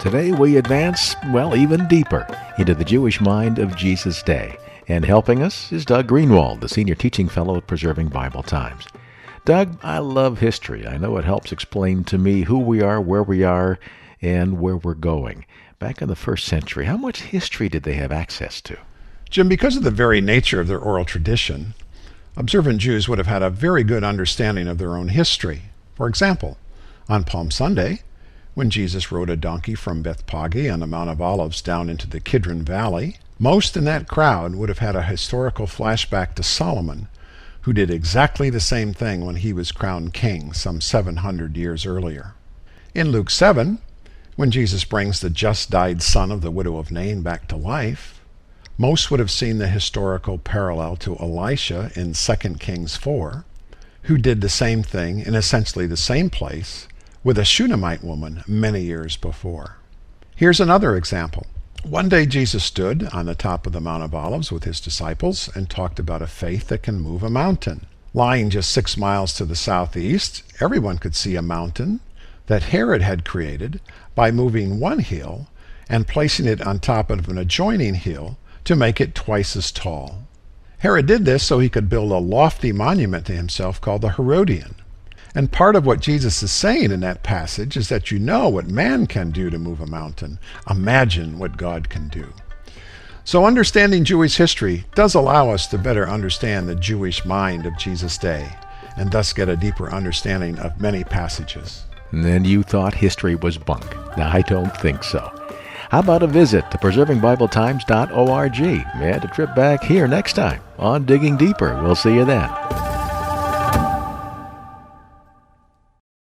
Today we advance, even deeper into the Jewish mind of Jesus' day. And helping us is Doug Greenwald, the Senior Teaching Fellow at Preserving Bible Times. Doug, I love history. I know it helps explain to me who we are, and where we're going. Back in the first century, how much history did they have access to? Jim, because of the very nature of their oral tradition, observant Jews would have had a very good understanding of their own history. For example, on Palm Sunday, when Jesus rode a donkey from Bethphage on the Mount of Olives down into the Kidron Valley, most in that crowd would have had a historical flashback to Solomon, who did exactly the same thing when he was crowned king some 700 years earlier. In Luke 7, when Jesus brings the just died son of the widow of Nain back to life, most would have seen the historical parallel to Elisha in 2 Kings 4, who did the same thing in essentially the same place with a Shunammite woman many years before. Here's another example. One day Jesus stood on the top of the Mount of Olives with his disciples and talked about a faith that can move a mountain. Lying just 6 miles to the southeast, everyone could see a mountain that Herod had created by moving one hill and placing it on top of an adjoining hill to make it twice as tall. Herod did this so he could build a lofty monument to himself called the Herodian. And part of what Jesus is saying in that passage is that you know what man can do to move a mountain. Imagine what God can do. So understanding Jewish history does allow us to better understand the Jewish mind of Jesus' day, and thus get a deeper understanding of many passages. And then you thought history was bunk. Now, I don't think so. How about a visit to preservingbibletimes.org and a trip back here next time on Digging Deeper. We'll see you then.